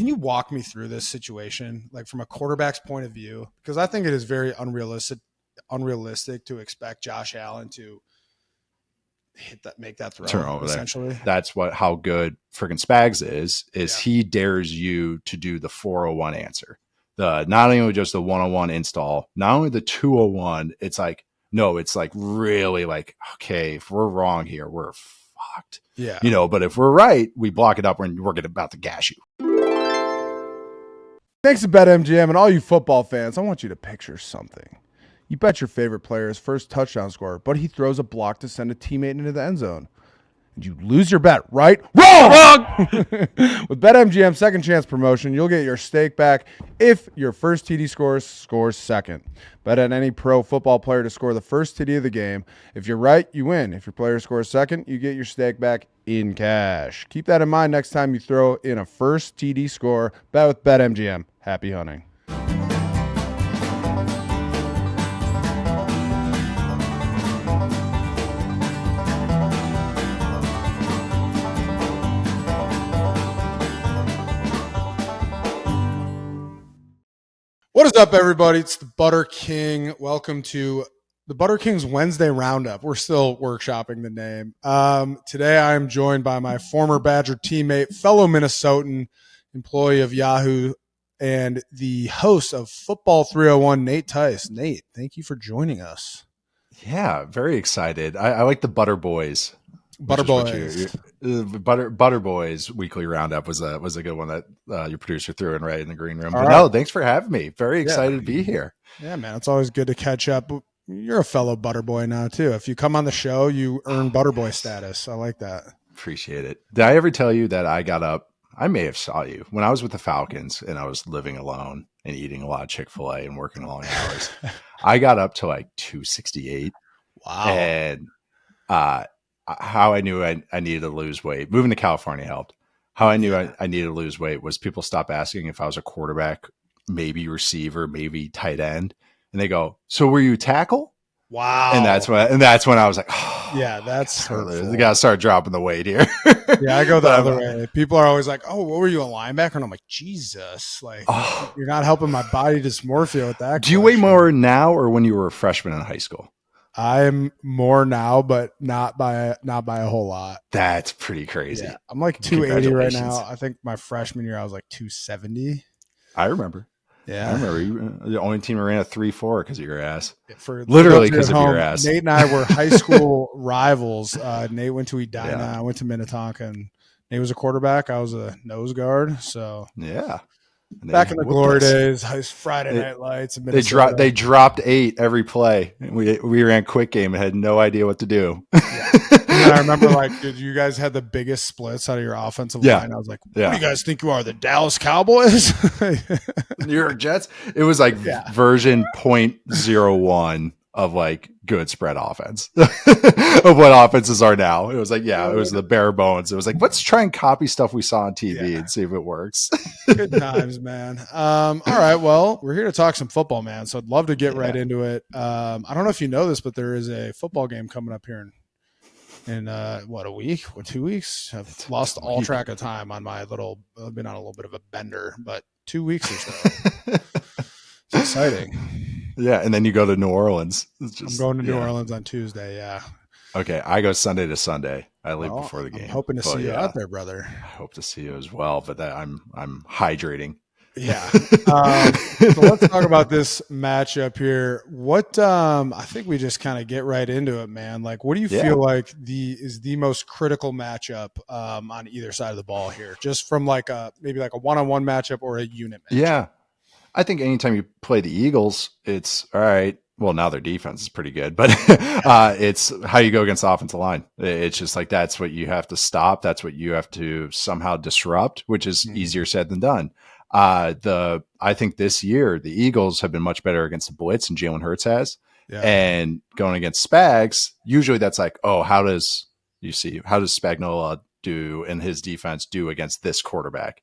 can you walk me through this situation, like from a quarterback's point of view? Because I think it is very unrealistic to expect Josh Allen to make that throw. Turn over essentially. There. That's how good freaking Spags is he dares you to do the 401 answer. Not only just the 101 install, not only the 201, it's like, no, it's like really like, okay, if we're wrong here, we're fucked. Yeah. But if we're right, we block it up when we're about to gash you. Thanks to BetMGM and all you football fans, I want you to picture something. You bet your favorite player's first touchdown score, but he throws a block to send a teammate into the end zone. And you lose your bet, right? Wrong! With BetMGM's second chance promotion, you'll get your stake back if your first TD scores second. Bet on any pro football player to score the first TD of the game. If you're right, you win. If your player scores second, you get your stake back in cash. Keep that in mind next time you throw in a first TD score. Bet with BetMGM. Happy hunting. What is up, everybody? It's the Butter King. Welcome to the Butter King's Wednesday Roundup. We're still workshopping the name. Today, I am joined by my former Badger teammate, fellow Minnesotan, employee of Yahoo, and the host of Football 301, Nate Tice. Nate, thank you for joining us. Yeah, very excited. I like the Butter Boys. Butter Boys. Butter Boys weekly roundup was a good one that your producer threw in right in the green room. But no, thanks for having me. Very excited to be here. Yeah, man, it's always good to catch up. You're a fellow Butter Boy now too. If you come on the show, you earn Butter Boy status. I like that. Appreciate it. Did I ever tell you that I got up? I may have saw you when I was with the Falcons and I was living alone and eating a lot of Chick-fil-A and working long hours. I got up to like 268. Wow. And how I knew I needed to lose weight. Moving to California helped. How I knew I needed to lose weight was people stopped asking if I was a quarterback, maybe receiver, maybe tight end. And they go, so were you tackle? Wow. And that's when I was like, oh, yeah, that's hurtful. We got to start dropping the weight here. Yeah, I go the other way. People are always like, oh, what were you, a linebacker? And I'm like, Jesus, like you're not helping my body dysmorphia with that. Do you weigh more now or when you were a freshman in high school? I'm more now, but not by a whole lot. That's pretty crazy. Yeah, I'm like 280 right now. I think my freshman year I was like 270. I remember. Yeah, I remember. You the only team that ran a 3-4 because of your ass. Literally because of your ass. Nate and I were high school rivals. Nate went to Edina. Yeah. I went to Minnetonka, and Nate was a quarterback. I was a nose guard. So yeah. Back in the glory days, Friday Night Lights. They dropped 8 every play. We ran quick game and had no idea what to do. Yeah. And I remember, like, dude, you guys had the biggest splits out of your offensive line. I was like, what do you guys think you are, the Dallas Cowboys? New York Jets? It was like version 0.01 of like good spread offense of what offenses are now. It was like, it was the bare bones. It was like, let's try and copy stuff we saw on TV and see if it works. Good times, man. All right. Well, we're here to talk some football, man. So I'd love to get right into it. I don't know if you know this, but there is a football game coming up here in what, a week or 2 weeks? I've lost all track of time on my I've been on a little bit of a bender, but 2 weeks or so. It's exciting. Yeah, and then you go to New Orleans. I'm going to New Orleans on Tuesday, yeah. Okay, I go Sunday to Sunday. I leave before the game. I'm hoping to see you out there, brother. I hope to see you as well, but I'm hydrating. Yeah. So let's talk about this matchup here. What I think we just kind of get right into it, man. Like, what do you feel like is the most critical matchup on either side of the ball here? Just from maybe like a one-on-one matchup or a unit matchup? Yeah. I think anytime you play the Eagles, it's all right. Well, now their defense is pretty good, but it's how you go against the offensive line. It's just like that's what you have to stop. That's what you have to somehow disrupt, which is easier said than done. I think this year the Eagles have been much better against the blitz, and Jalen Hurts has. Yeah. And going against Spags, usually that's like, oh, how does Spagnuolo do and his defense do against this quarterback?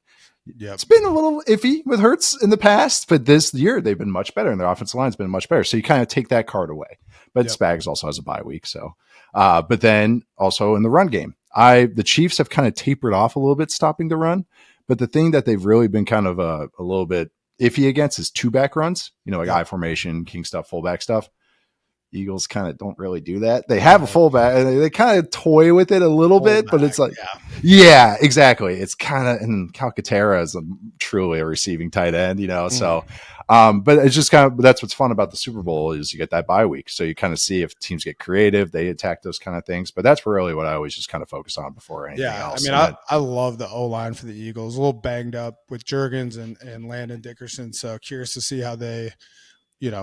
Yeah, it's been a little iffy with Hurts in the past, but this year they've been much better, and their offensive line's been much better. So you kind of take that card away. But Spags also has a bye week, so. But then also in the run game, the Chiefs have kind of tapered off a little bit, stopping the run. But the thing that they've really been kind of a little bit iffy against is 2-back runs, like I formation, king stuff, fullback stuff. Eagles kind of don't really do that. They have a fullback and they kind of toy with it a little bit, but it's like, yeah, exactly. It's kind of, and Calcaterra is truly a receiving tight end, so, but it's just kind of, that's what's fun about the Super Bowl is you get that bye week. So you kind of see if teams get creative, they attack those kind of things, but that's really what I always just kind of focus on before anything else. I mean, I love the O-line for the Eagles, a little banged up with Juergens and Landon Dickerson. So curious to see how they,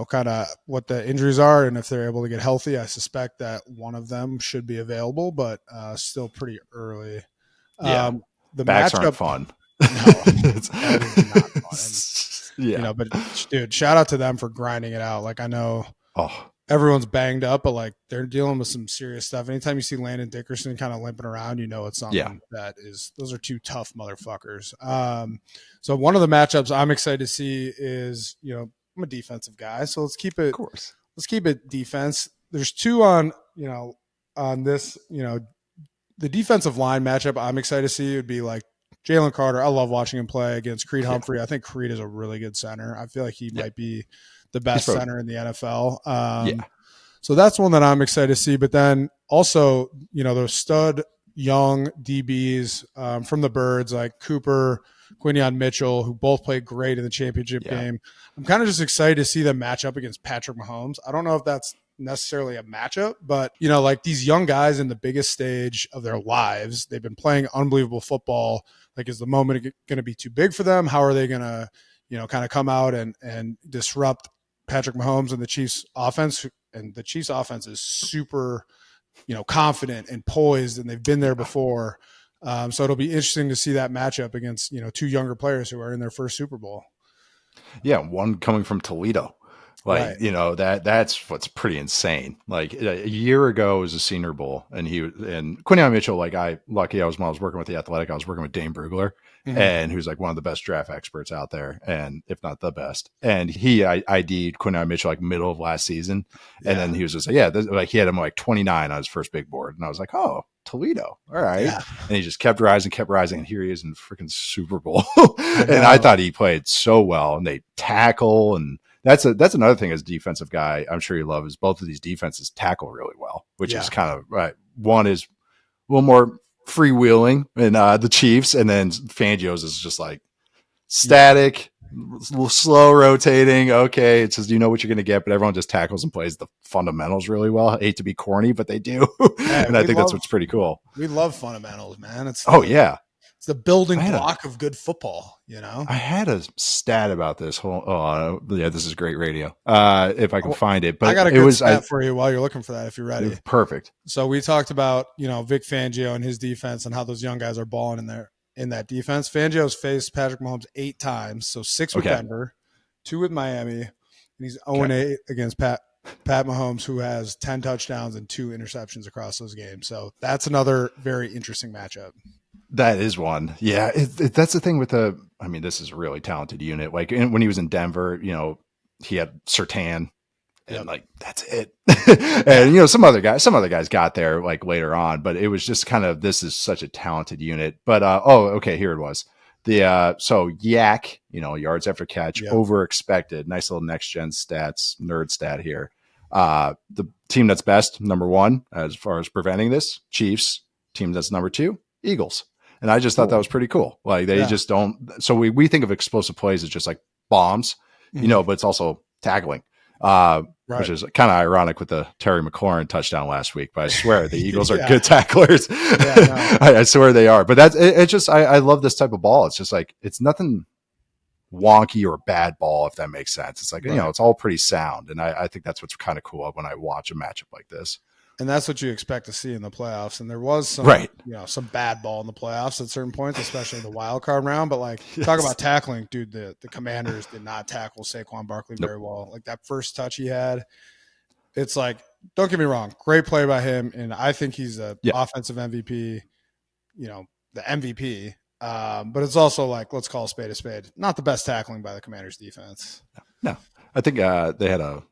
kind of what the injuries are and if they're able to get healthy. I suspect that one of them should be available, but still pretty early. The backs aren't fun. No, that is not fun. And, but dude, shout out to them for grinding it out. Like I know everyone's banged up, but like they're dealing with some serious stuff. Anytime you see Landon Dickerson kind of limping around, it's something that is, those are two tough motherfuckers. So one of the matchups I'm excited to see is, I'm a defensive guy, so let's keep it. Of course, let's keep it defense. There's two on this. The defensive line matchup I'm excited to see would be like Jalen Carter. I love watching him play against Creed Humphrey. I think Creed is a really good center. I feel like he might be the best center in the NFL. So that's one that I'm excited to see. But then also, those stud young DBs from the Birds like Cooper, Quinion Mitchell, who both played great in the championship game. I'm kind of just excited to see them match up against Patrick Mahomes. I don't know if that's necessarily a matchup, but like these young guys in the biggest stage of their lives, they've been playing unbelievable football. Like, is the moment going to be too big for them? How are they going to, kind of come out and disrupt Patrick Mahomes and the Chiefs offense? And the Chiefs offense is super, confident and poised, and they've been there before. So it'll be interesting to see that matchup against, two younger players who are in their first Super Bowl. Yeah, one coming from Toledo. Like, that's what's pretty insane. Like a year ago was a Senior Bowl, and Quinion Mitchell, like when I was working with the Athletic, I was working with Dane Brugler, and who's like one of the best draft experts out there, and if not the best. And he ID'd Quinion Mitchell like middle of last season, and then he was just like, he had him like 29 on his first big board, and I was like, oh, Toledo, all right. And he just kept rising, and here he is in the freaking Super Bowl. And I thought he played so well, and they tackle, and that's another thing as a defensive guy I'm sure you love is both of these defenses tackle really well, which is kind of right. One is a little more freewheeling in the Chiefs, and then Fangio's is just like static, slow rotating. Okay, it's just what you're going to get, but everyone just tackles and plays the fundamentals really well. I hate to be corny, but they do, and I think that's what's pretty cool. We love fundamentals, man. It's it's the building block of good football. I had a stat about this. This is great radio. If I can find it, but I got a good stat for you while you're looking for that. If you're ready, perfect. So we talked about Vic Fangio and his defense and how those young guys are balling in that defense. Fangio's faced Patrick Mahomes 8 times, so 6 with Denver, 2 with Miami, and he's 0-8 against Pat Mahomes, who has 10 touchdowns and 2 interceptions across those games. So that's another very interesting matchup. That is one. Yeah. That's the thing with this is a really talented unit. Like when he was in Denver, he had Surtain and like, that's it. And, some other guys got there like later on, but it was just kind of, this is such a talented unit, but, here it was. So Yak, yards after catch, over expected. Nice little next gen stats, nerd stat here. The team that's best, number 1, as far as preventing this, Chiefs. Team that's number 2, Eagles. And I just thought that was pretty cool. Like they just don't. So we think of explosive plays as just like bombs, but it's also tackling, which is kind of ironic with the Terry McLaurin touchdown last week. But I swear the Eagles are good tacklers. I swear they are. But it's just I love this type of ball. It's just like it's nothing wonky or bad ball, if that makes sense. It's like it's all pretty sound, and I think that's what's kind of cool when I watch a matchup like this. And that's what you expect to see in the playoffs. And there was some, some bad ball in the playoffs at certain points, especially in the wild card round. But like, talk about tackling, dude. The Commanders did not tackle Saquon Barkley very well. Like that first touch he had, it's like, don't get me wrong, great play by him, and I think he's a offensive MVP. The MVP. But it's also like, let's call a spade. Not the best tackling by the Commanders defense. No, I think they had a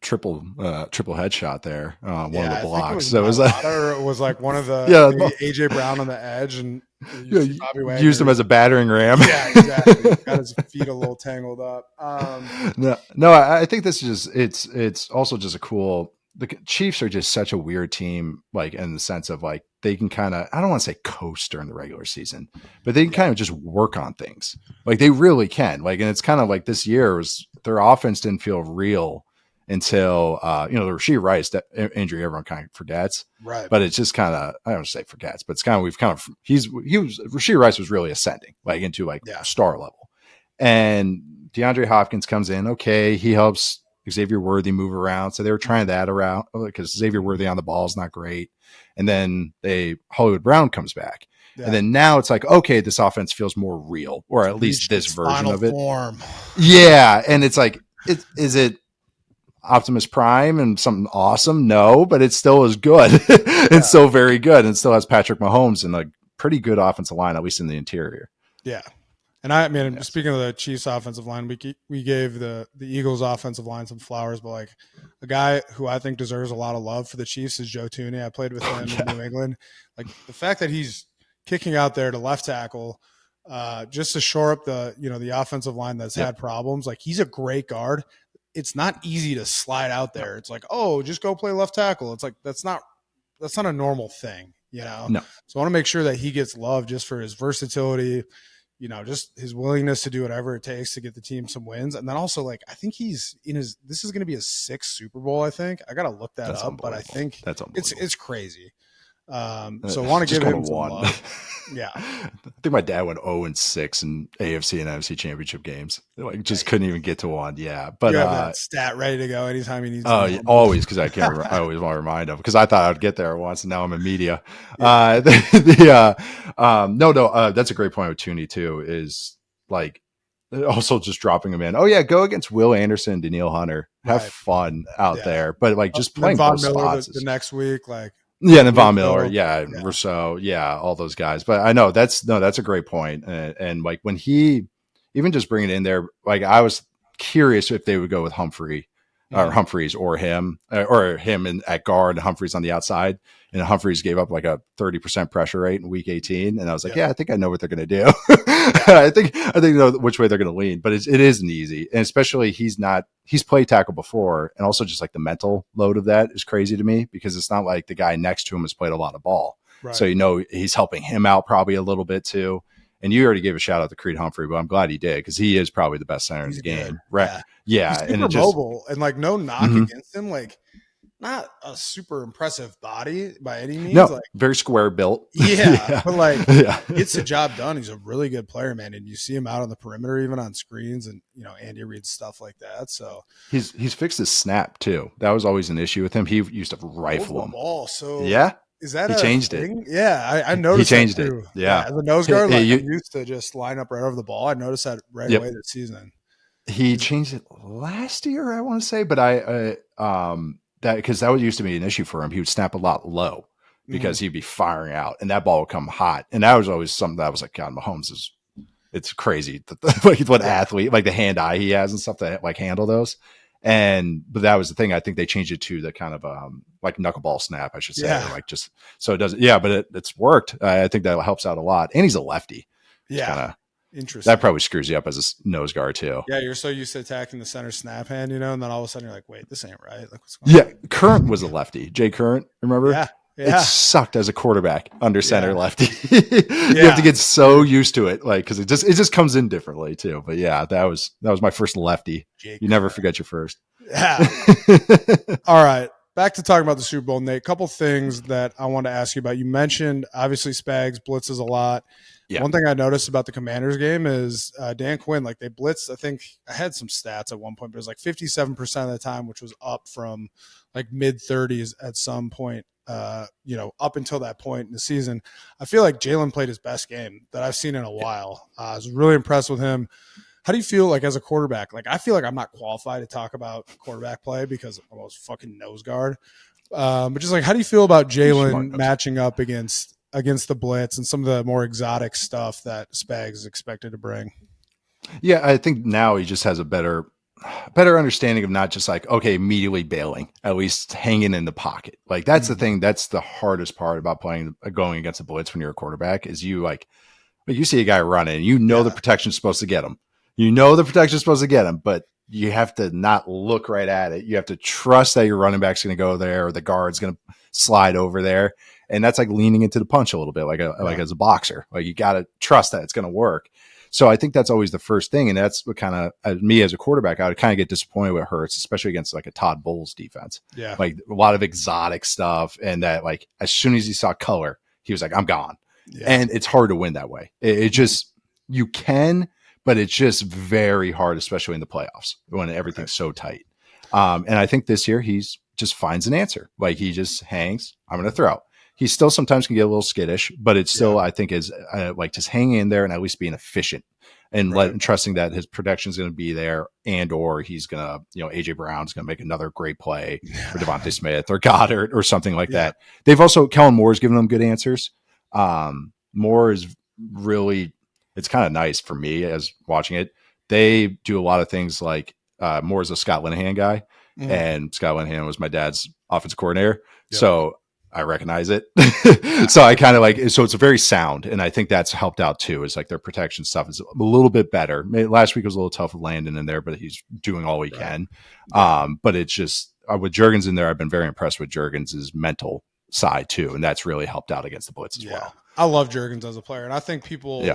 triple headshot there, one of the I think blocks. it So it was like, or it was like one of the yeah, maybe AJ Brown on the edge, and yeah, see Bobby Wagner. used him as a battering ram. Yeah, exactly. Got his feet a little tangled up. No, I think this is just, it's also just a cool. The Chiefs are just such a weird team, like in the sense of like they can kind of, I don't want to say coast during the regular season, but they can kind of just work on things. Like they really can. Like, and it's kind of like this year was their offense didn't feel real until the Rashee Rice injury everyone kind of forgets. Right. But it's just kind of, I don't say forgets, but it's kind of, Rashee Rice was really ascending like into like star level. And DeAndre Hopkins comes in. Okay. He helps Xavier Worthy move around. So they were trying that around because Xavier Worthy on the ball is not great. And then Hollywood Brown comes back. Yeah. And then now it's like, okay, this offense feels more real, or at least this version of it. Form. Yeah. And it's like, is it Optimus Prime and something awesome? No, but it still is good. It's still very good. And it still has Patrick Mahomes and a pretty good offensive line, at least in the interior. Yeah. And I mean, speaking of the Chiefs offensive line, we gave the Eagles offensive line some flowers, but like a guy who I think deserves a lot of love for the Chiefs is Joe Thuney. I played with him in New England. Like the fact that he's kicking out there to left tackle, just to shore up the offensive line that's had problems. Like he's a great guard. It's not easy to slide out there. It's like, oh, just go play left tackle. It's like that's not a normal thing, No. So I want to make sure that he gets love just for his versatility. Just his willingness to do whatever it takes to get the team some wins. And then also, like, I think this is going to be his 6th Super Bowl, I think. I got to look that up, but I think it's crazy. So I want to give him some love. Yeah. I think my dad went 0-6 in AFC and NFC championship games. Like, just couldn't even get to one. Yeah. But you have that stat ready to go anytime he needs to. Always, because I can't I always want to remind him because I thought I'd get there once and now I'm in media. Yeah. That's a great point with Thuney too, is like also just dropping him in. Oh yeah, go against Will Anderson, Danielle Hunter. Have fun out there. But like just playing both spots. The next week, like yeah, and then Von Miller, Rousseau, all those guys. But I know that's a great point. And like when he even just bring it in there, like I was curious if they would go with Humphreys or him at guard, Humphreys on the outside, and Humphreys gave up like a 30% pressure rate in week 18. And I was like, I think I know what they're going to do. I think I know which way they're going to lean, but it isn't easy. And especially he's played tackle before. And also just like the mental load of that is crazy to me because it's not like the guy next to him has played a lot of ball. Right. So, he's helping him out probably a little bit too. And you already gave a shout out to Creed Humphrey, but I'm glad he did because he is probably the best center in the game. Right. Yeah. He's super mobile and like no knock against him. Like not a super impressive body by any means. No, like very square built. Yeah. But like gets the job done. He's a really good player, man. And you see him out on the perimeter, even on screens and, Andy reads stuff like that. So he's fixed his snap too. That was always an issue with him. He used to rifle him. Ball, so yeah. Is that he changed it? Yeah, I noticed. He changed it. Yeah, as a nose guard, I used to just line up right over the ball. I noticed that right away this season. He changed it last year, I want to say, but that because that used to be an issue for him. He would snap a lot low because he'd be firing out, and that ball would come hot. And that was always something that I was like, God, Mahomes it's crazy what athlete, like the hand eye he has and stuff that like handle those. But that was the thing. I think they changed it to the kind of like knuckleball snap, I should say. Yeah. Like just so it doesn't. Yeah, but it's worked. I think that helps out a lot. And he's a lefty. Yeah, interesting. That probably screws you up as a nose guard too. Yeah, you're so used to attacking the center snap hand, and then all of a sudden you're like, wait, this ain't right. Like what's going on? Yeah, Current was a lefty. Jay Current, remember? Yeah. It sucked as a quarterback under center lefty. You have to get so used to it, like because it just comes in differently too. But yeah, that was my first lefty. You never forget your first. Yeah. All right, back to talking about the Super Bowl, Nate. A couple things that I want to ask you about. You mentioned obviously Spags blitzes a lot. Yeah. One thing I noticed about the Commanders game is Dan Quinn, like they blitzed. I think I had some stats at one point, but it was like 57% of the time, which was up from like mid 30s at some point. Up until that point in the season, I feel like Jalen played his best game that I've seen in a while. I was really impressed with him. How do you feel like as a quarterback? Like, I feel like I'm not qualified to talk about quarterback play because I'm a fucking nose guard. But just like, how do you feel about Jalen matching up against the blitz and some of the more exotic stuff that Spags is expected to bring? Yeah, I think now he just has a better better understanding of not just like, okay, immediately bailing, at least hanging in the pocket. Like that's the thing. That's the hardest part about going against a blitz when you're a quarterback is you see a guy running, the protection's supposed to get him. But you have to not look right at it. You have to trust that your running back's going to go there or the guard's going to slide over there. And that's like leaning into the punch a little bit, like as a boxer. Like you got to trust that it's going to work. So I think that's always the first thing. And that's what kind of, me as a quarterback, I would kind of get disappointed with Hurts, especially against like a Todd Bowles defense. Yeah. Like a lot of exotic stuff. And that like, as soon as he saw color, he was like, I'm gone. Yeah. And it's hard to win that way. It just, you can, but it's just very hard, especially in the playoffs when everything's so tight. And I think this year he's just finds an answer. Like he just hangs, I'm going to throw. He still sometimes can get a little skittish, but it's still, I think, is like just hanging in there and at least being efficient and trusting that his protection is going to be there and or he's going to, AJ Brown's going to make another great play for Devontae Smith or Goddard or something like that. They've also, Kellen Moore's given them good answers. Moore is really, it's kind of nice for me as watching it. They do a lot of things like Moore's a Scott Linehan guy, and Scott Linehan was my dad's offensive coordinator. Yep. So I recognize it. So I kind of like, so it's a very sound. And I think that's helped out too, is like their protection stuff is a little bit better. Last week was a little tough with Landon in there, but he's doing all he can. But it's just with Juergens in there, I've been very impressed with Juergens' mental side too. And that's really helped out against the blitz as well. I love Juergens as a player. And I think people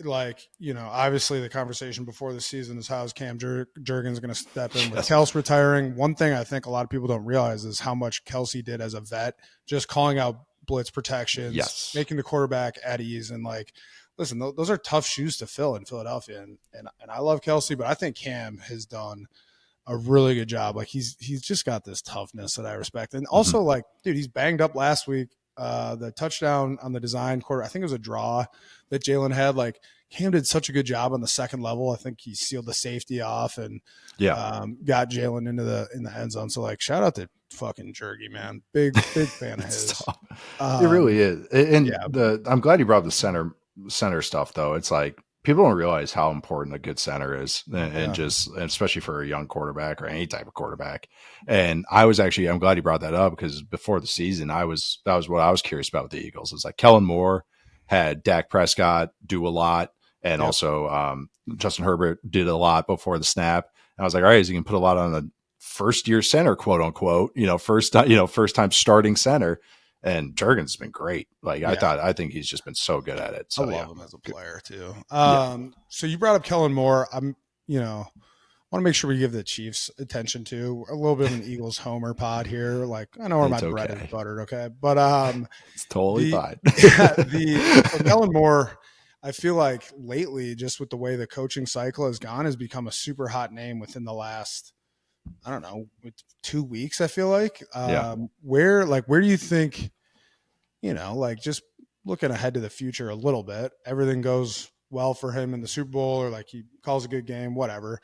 like, obviously the conversation before the season is how is Cam Juergens going to step in with Kels retiring. One thing I think a lot of people don't realize is how much Kelsey did as a vet, just calling out blitz protections, making the quarterback at ease. And like, listen, those are tough shoes to fill in Philadelphia. And I love Kelsey, but I think Cam has done a really good job. Like he's just got this toughness that I respect. And also like, dude, he's banged up last week. The touchdown on the design quarter, I think it was a draw that Jalen had. Like Cam did such a good job on the second level. I think he sealed the safety off and got Jalen in the end zone. So like, shout out to fucking Jergy, man. Big fan of his. It really is. And I'm glad you brought up the center stuff though. It's like people don't realize how important a good center is, and especially for a young quarterback or any type of quarterback. And I'm glad you brought that up because before the season, that was what I was curious about with the Eagles. It's like Kellen Moore had Dak Prescott do a lot, and also Justin Herbert did a lot before the snap. And I was like, all right, is he can put a lot on a first year center, quote unquote, first time starting center. And Juergens has been great. Like I think he's just been so good at it. So I love him as a player too. So you brought up Kellen Moore. I want to make sure we give the Chiefs attention to a little bit of an Eagles homer pod here. Like I know where my bread is buttered. Okay. But it's totally fine. Kellen Moore, I feel like lately, just with the way the coaching cycle has gone, has become a super hot name within the last, I don't know, 2 weeks, I feel like. Where do you think, like just looking ahead to the future a little bit, everything goes well for him in the Super Bowl or like he calls a good game, whatever.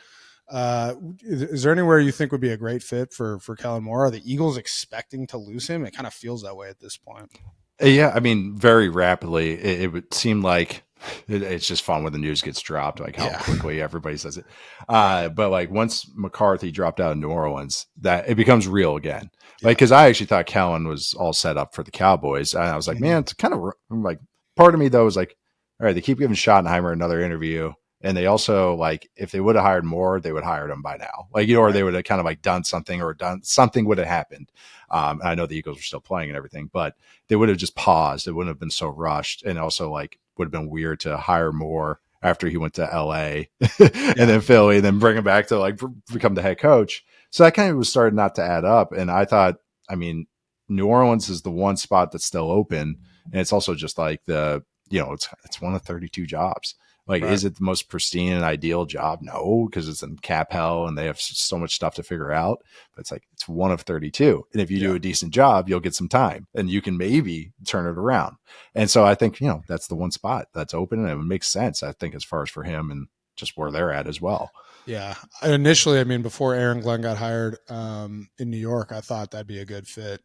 Is there anywhere you think would be a great fit for Kellen Moore? Are the Eagles expecting to lose him? It kind of feels that way at this point. Yeah, I mean, very rapidly, it would seem like it's just fun when the news gets dropped, like how quickly everybody says it. But like once McCarthy dropped out of New Orleans, that it becomes real again. Like, because I actually thought Kellen was all set up for the Cowboys, and I was like, man, it's kind of like part of me though was like, all right, they keep giving Schottenheimer another interview. And they also, like, if they would have hired Moore, they would have hired him by now. Like, or they would have kind of like done something would have happened. And I know the Eagles were still playing and everything, but they would have just paused. It wouldn't have been so rushed. And also, like, would have been weird to hire Moore after he went to LA and then Philly and then bring him back to like become the head coach. So that kind of was starting not to add up. And I thought, I mean, New Orleans is the one spot that's still open. And it's also just like it's one of 32 jobs. Like, is it the most pristine and ideal job? No, because it's in cap hell and they have so much stuff to figure out. But it's like, it's one of 32. And if you do a decent job, you'll get some time and you can maybe turn it around. And so I think, that's the one spot that's open and it makes sense, I think, as far as for him and just where they're at as well. Yeah. Initially, I mean, before Aaron Glenn got hired in New York, I thought that'd be a good fit,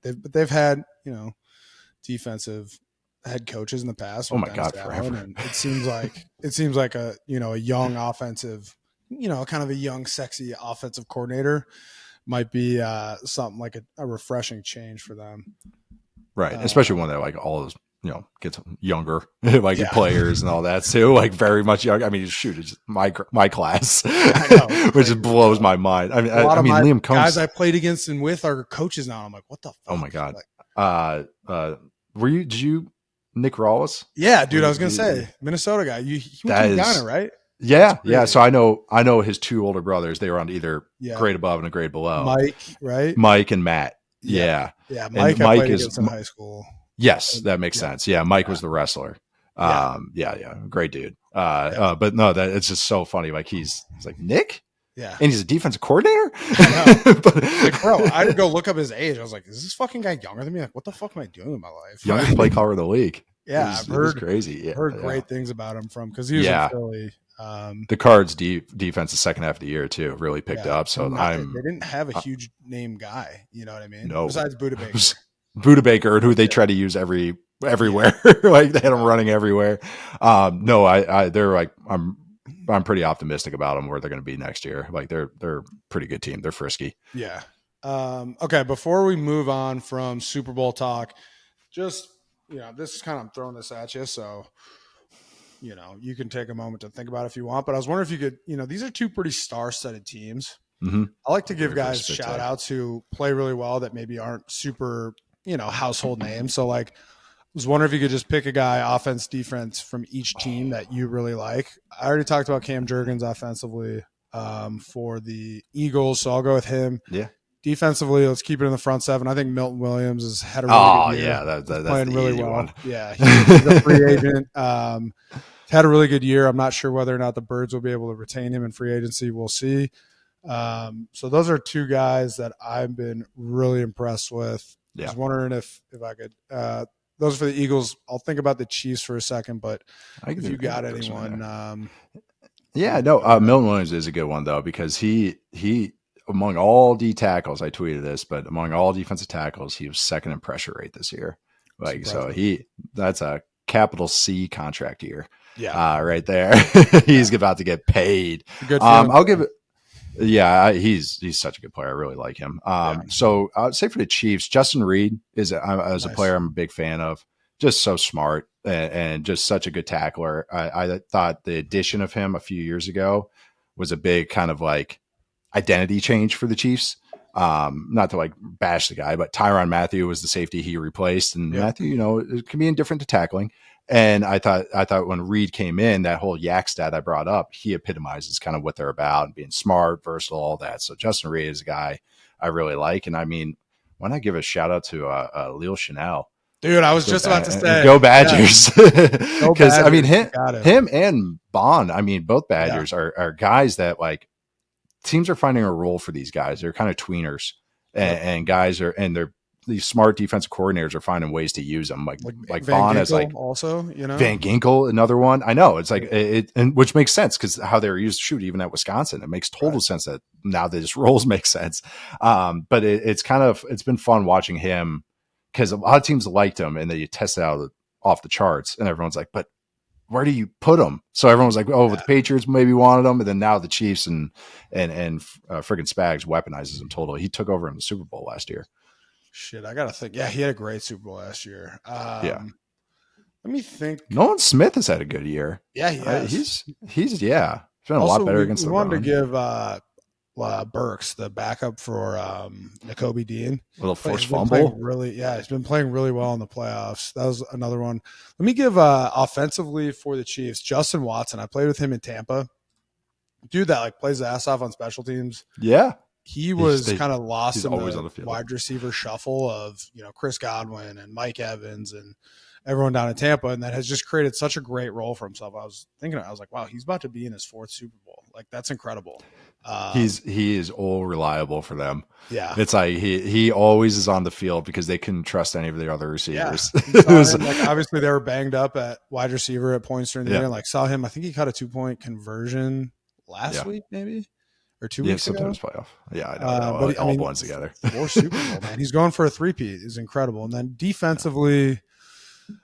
they've had, defensive head coaches in the past. Oh my God, forever. And it seems like a young offensive kind of a young, sexy offensive coordinator might be something like a refreshing change for them. Right. Especially one that like all those, gets younger, like Yeah. players and all that too, like very much young. I mean, shoot, it's my class, I know. which just blows my mind. I mean, A lot of my Liam Combs, guys I played against and with are coaches now. I'm like, what the fuck? oh my God. Like, Did you Nick Rawlis? yeah, dude, I was going to say Minnesota guy. He went to Ghana, right? Yeah. Yeah. So I know his two older brothers, they were on either grade above and a grade below. Mike, right? Mike and Matt. Yeah. Yeah. Mike, I played against in high school. Yes, that makes sense. Yeah, Mike was the wrestler. Yeah, great dude. But no, that it's just so funny. Like he's like Nick, yeah, and he's a defensive coordinator. Like, bro, I had to go look up his age. I was like, is this fucking guy younger than me? Like, what the fuck am I doing in my life? Youngest play caller in the league. Yeah, I've heard crazy. Yeah, heard great things about him because he was in Philly. The Cards defense the second half of the year too really picked up. So they didn't have a huge name guy. You know what I mean? No, besides Buda Baker. Buda Baker, who they try to use everywhere, like they had him running everywhere. They're like I'm pretty optimistic about them where they're going to be next year. Like they're a pretty good team. They're frisky. Yeah. Okay. Before we move on from Super Bowl talk, just this is kind of I'm throwing this at you, so you can take a moment to think about it if you want. But I was wondering if you could, these are two pretty star-studded teams. Mm-hmm. I like to give guys shout outs who play really well that maybe aren't super household names. So like, I was wondering if you could just pick a guy, offense, defense from each team that you really like. I already talked about Cam Jurgens offensively for the Eagles, so I'll go with him. Yeah. Defensively, let's keep it in the front seven. I think Milton Williams has had a really good year. Yeah, that's playing really well. One. Yeah, he's a free agent. Had a really good year. I'm not sure whether or not the Birds will be able to retain him in free agency. We'll see. So those are two guys that I've been really impressed with. I was wondering if I could. Those are for the Eagles. I'll think about the Chiefs for a second, but if you got anyone, Milton Williams is a good one though because he among all D tackles, I tweeted this, but among all defensive tackles, he was second in pressure rate this year. Like so, that's a capital C contract year. Yeah, right there. He's about to get paid. Good. I'll give it. Yeah, he's such a good player. I really like him. So I would say for the Chiefs, Justin Reed is as a player I'm a big fan of. Just so smart and just such a good tackler. I thought the addition of him a few years ago was a big kind of like identity change for the Chiefs. Not to like bash the guy, but Tyrann Mathieu was the safety he replaced, and Mathieu, it can be indifferent to tackling. And I thought when Reed came in, that whole yak stat I brought up, he epitomizes kind of what they're about, being smart, versatile, all that. So Justin Reed is a guy I really like. And I mean, why not give a shout out to Lil Chanel? Dude, I was just about to say, go Badgers. Because I mean, him and Bond, I mean, both Badgers are guys that like teams are finding a role for these guys. They're kind of tweeners, and guys they're these smart defensive coordinators are finding ways to use them. Like Vaughn as like also, Van Ginkel, another one. I know it's like and which makes sense because how they were used to shoot even at Wisconsin. It makes total sense that now that his roles make sense. But it's been fun watching him because a lot of teams liked him and they tested out off the charts, and everyone's like, but where do you put him? So everyone was like, oh, the Patriots maybe wanted him. And then now the Chiefs and friggin' Spags weaponizes him totally. He took over in the Super Bowl last year. Shit, I got to think. Yeah, he had a great Super Bowl last year. Let me think. Nolan Smith has had a good year. Yeah, he has. He's been a lot better against the run. We wanted to give Burks, the backup for Nakobe Dean. A little forced fumble. He's been playing really well in the playoffs. That was another one. Let me give offensively for the Chiefs, Justin Watson. I played with him in Tampa. Dude that like plays the ass off on special teams. Yeah. He was kind of lost in always the on the field. Wide receiver shuffle of, Chris Godwin and Mike Evans and everyone down in Tampa, and that has just created such a great role for himself. I was like, wow, he's about to be in his fourth Super Bowl. Like, that's incredible. He is all reliable for them. Yeah. It's like he always is on the field because they couldn't trust any of the other receivers. Yeah. Obviously they were banged up at wide receiver at points during the year. And saw him, I think he caught a 2-point conversion last week, maybe. Or 2 weeks ago. Sometimes playoff. Yeah, I know. But all blends together. 4 Super Bowl, man. He's going for a 3-peat. Is incredible. And then defensively,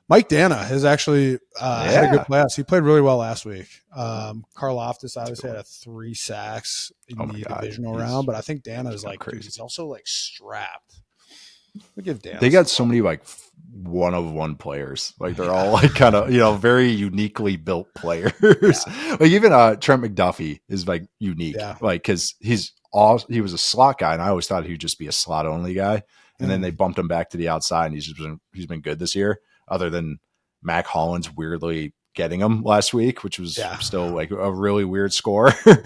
Mike Dana has actually had a good playoffs. He played really well last week. Karlaftis obviously had 3 sacks in the divisional round, but I think Dana is like, dude, he's also like strapped. We give Dana. They got so many like 1-of-1 players. Like they're all like kind of, very uniquely built players. Like even Trent McDuffie is like unique. Like because he was a slot guy, and I always thought he'd just be a slot only guy. And then they bumped him back to the outside, and he's been good this year. Other than Mac Hollins weirdly getting him last week, which was still like a really weird score. But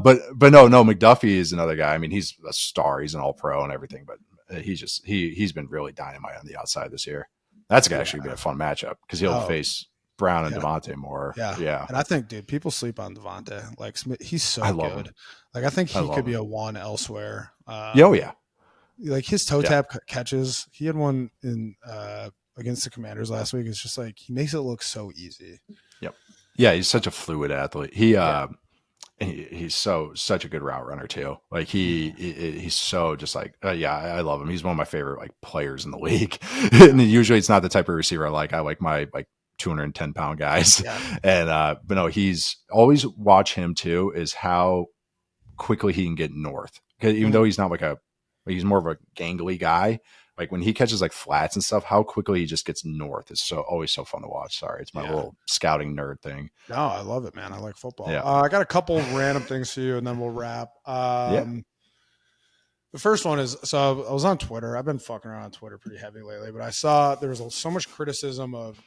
no, McDuffie is another guy. I mean, he's a star. He's an All-Pro and everything, but he's been really dynamite on the outside this year. That's gonna actually be a fun matchup because he'll face Brown and Devontae Moore. Yeah. And I think, dude, people sleep on Devontae. Like he's so good. Like I think he could be a 1 elsewhere. Like his toe tap catches. He had one in against the Commanders last week. It's just like he makes it look so easy. Yep. Yeah, he's such a fluid athlete. He's such a good route runner too. Like he's so just like I love him. He's one of my favorite like players in the league. And usually it's not the type of receiver I like. I like my like 210-pound guys. And but no, he's always watch him too is how quickly he can get north. Because even though he's not he's more of a gangly guy. Like when he catches like flats and stuff, how quickly he just gets north is always so fun to watch. Sorry, it's my little scouting nerd thing. No, I love it, man. I like football. I got a couple random things for you, and then we'll wrap. The first one is, so I was on Twitter. I've been fucking around on Twitter pretty heavy lately, but I saw there was so much criticism of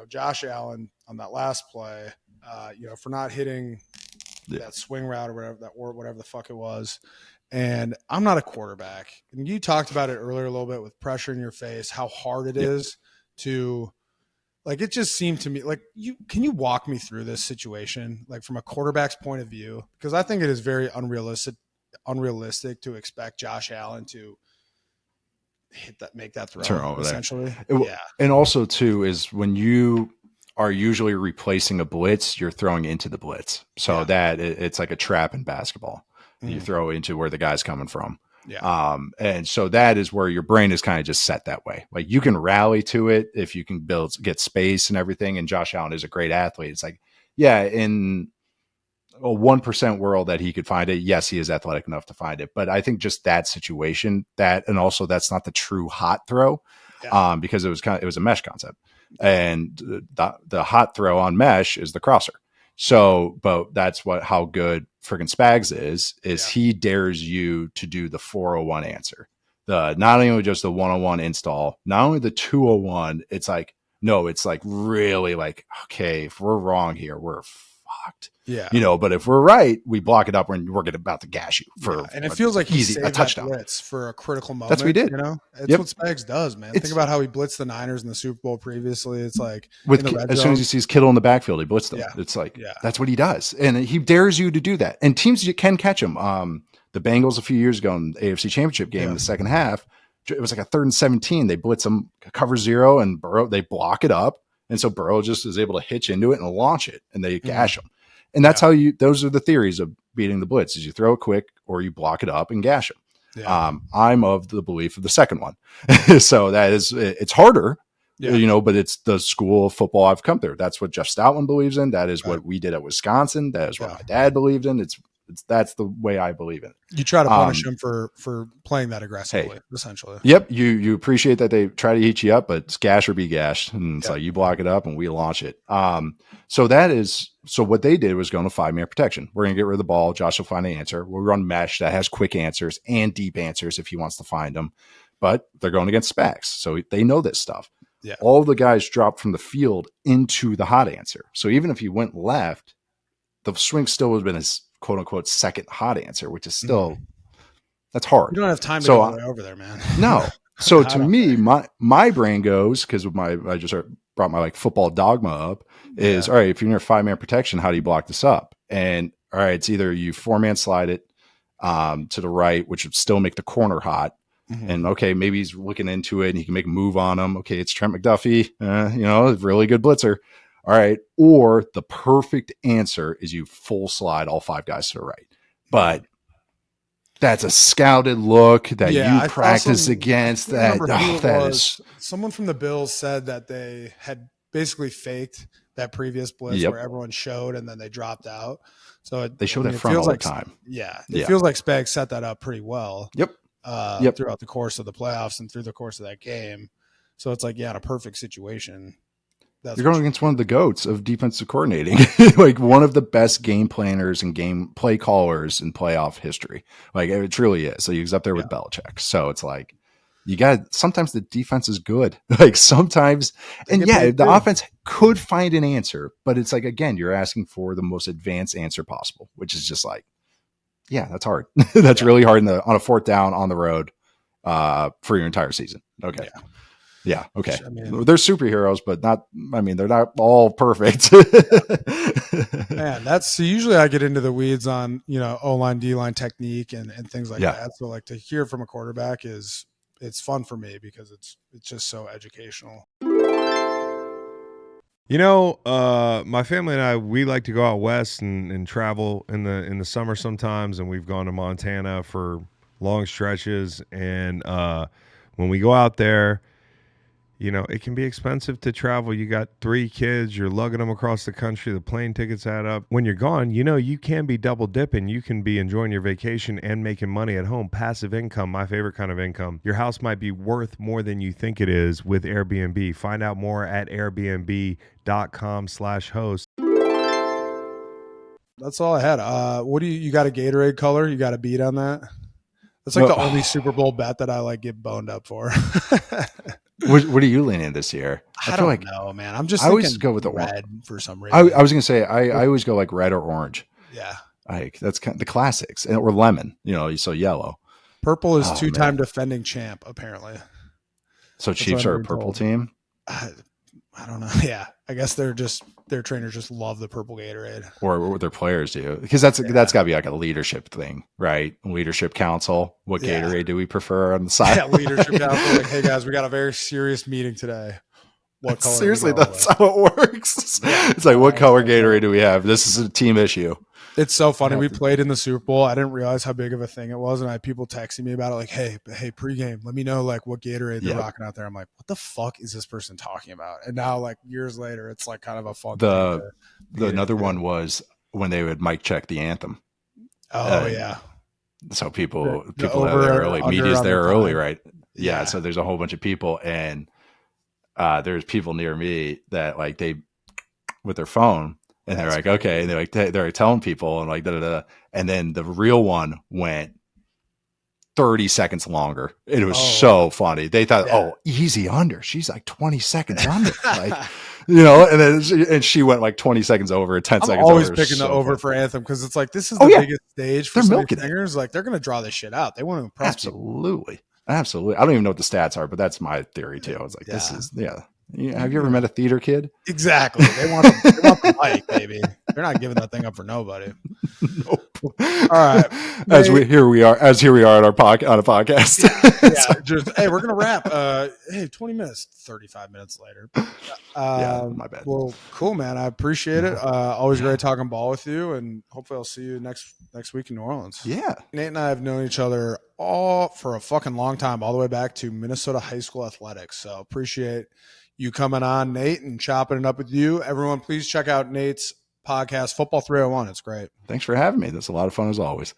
Josh Allen on that last play, for not hitting that swing route or whatever the fuck it was. And I'm not a quarterback. And you talked about it earlier a little bit with pressure in your face, how hard it is to, like, it just seemed to me like can you walk me through this situation, like from a quarterback's point of view? Because I think it is very unrealistic to expect Josh Allen to make that throw turn over essentially. And also too is when you are usually replacing a blitz, you're throwing into the blitz. So that it's like a trap in basketball. You throw into where the guy's coming from. And so that is where your brain is kind of just set that way. Like you can rally to it if you can get space and everything. And Josh Allen is a great athlete. It's like, in a 1% world that he could find it. Yes, he is athletic enough to find it. But I think just that situation and also that's not the true hot throw because it was a mesh concept. And the hot throw on mesh is the crosser. So, but that's how good friggin' Spags is he dares you to do the 401 answer. Not only just the 101 install, not only the 201, it's like, no, it's like really like, okay, if we're wrong here, we're fucked. But if we're right, we block it up and we're about to gash you and it feels like he's a touchdown blitz for a critical moment. That's what he did. It's what Spags does, man. Think about how he blitzed the Niners in the Super Bowl previously. It's like as soon as he sees Kittle in the backfield, he blitzed them. It's like that's what he does, and he dares you to do that. And teams can catch him. The Bengals a few years ago in the AFC Championship game, in the second half, it was like a 3rd and 17. They blitz him, cover 0, and Burrow they block it up, and so Burrow just is able to hitch into it and launch it, and they gash him. And that's how those are the theories of beating the blitz is you throw it quick or you block it up and gash them. I'm of the belief of the second one. So it's harder, but it's the school of football I've come through. That's what Jeff Stoutland believes in. That is what we did at Wisconsin. That is what my dad believed in. That's the way I believe in it. You try to punish him for playing that aggressively, essentially. Yep. You appreciate that they try to heat you up, but it's gash or be gashed. And it's like you block it up and we launch it. So what they did was go to 5-man protection. We're going to get rid of the ball. Josh will find the answer. We'll run mesh that has quick answers and deep answers if he wants to find them. But they're going against Spags. So they know this stuff. All the guys dropped from the field into the hot answer. So even if he went left, the swing still would have been his quote unquote second hot answer, which is still that's hard. You don't have time to go over there, man. No. So to me, my brain goes because I just brought my like football dogma up is all right. If you're in a 5-man protection, how do you block this up? And all right, it's either you 4-man slide it to the right, which would still make the corner hot. And okay, maybe he's looking into it and he can make a move on him. Okay, it's Trent McDuffie, really good blitzer. All right. Or the perfect answer is you full slide all 5 guys to the right. But That's a scouted look that Yeah, I you saw practice some- against. I can't That remember who it that was. is. Someone from the Bills said that they had basically faked that previous blitz Yep. where everyone showed and then they dropped out. So They show that front all the time. Yeah, it Yeah. feels like Spag set that up pretty well. Yep. Yep. Throughout the course of the playoffs and through the course of that game. So it's like, yeah, in a perfect situation. You're going against one of the GOATs of defensive coordinating, like one of the best game planners and game play callers in playoff history. Like it truly is. So he's up there with Belichick. So it's like, you got, sometimes the defense is good. Like sometimes, and yeah, the offense could find an answer, but it's like, again, you're asking for the most advanced answer possible, which is just like, yeah, that's hard. That's really hard on a fourth down on the road for your entire season. Okay. Yeah. Okay. I mean, they're superheroes, but they're not all perfect. Man, so usually I get into the weeds on, O-line, D-line technique and things like that. So like to hear from a quarterback it's fun for me because it's just so educational. My family and I, we like to go out west and travel in the summer sometimes, and we've gone to Montana for long stretches. And when we go out there, it can be expensive to travel. You got 3 kids, you're lugging them across the country, the plane tickets add up. When you're gone, you can be double dipping. You can be enjoying your vacation and making money at home. Passive income, my favorite kind of income. Your house might be worth more than you think it is with Airbnb. Find out more at airbnb.com/host. That's all I had. What do you got a Gatorade color? You got a beat on that? That's like the only Super Bowl bet that I like get boned up for. What are you leaning this year? I don't know, man. I'm just always go with the red for some reason. I was gonna say I always go like red or orange. Yeah, like that's kind of the classics, or lemon. So yellow. Purple is 2-time defending champ apparently. So that's Chiefs are a purple team. I don't know. Yeah, I guess their trainers just love the purple Gatorade, or what their players do, because that's got to be like a leadership thing, right? Leadership council. What Gatorade do we prefer on the side? Yeah, leadership council. Like, hey guys, we got a very serious meeting today. What color? Seriously, that's how it works. It's like, what color Gatorade do we have? This is a team issue. It's so funny. We played in the Super Bowl. I didn't realize how big of a thing it was, and I had people texting me about it, like, "Hey, pregame, let me know like what Gatorade they're rocking out there." I'm like, "What the fuck is this person talking about?" And now, like years later, it's like kind of a fun. Another one was when they would mic check the anthem. Oh yeah. So people are there early. Media's there early, right? Yeah. So there's a whole bunch of people, and there's people near me that like they with their phone. And they're like, okay. And they're telling people and like, da-da-da. And then the real one went 30 seconds longer. It was so funny. They thought, easy under. She's like 20 seconds under. Like, and then she went like 20 seconds over, 10 seconds over. I'm always picking the over for Anthem because it's like, this is the biggest stage for some singers. Like, they're going to draw this shit out. They want to impress Absolutely. Absolutely. I don't even know what the stats are, but that's my theory too. I was like, this is, have you ever met a theater kid? Exactly. They want the mic, baby. They're not giving that thing up for nobody. Nope. All right. Here we are on a podcast. Hey, we're gonna wrap. 20 minutes, 35 minutes later. My bad. Well, cool, man. I appreciate it. Always great talking ball with you, and hopefully I'll see you next week in New Orleans. Yeah. Nate and I have known each other all for a fucking long time, all the way back to Minnesota high school athletics. So appreciate you coming on, Nate, and chopping it up with you. Everyone, please check out Nate's podcast, Football 301. It's great. Thanks for having me. That's a lot of fun as always.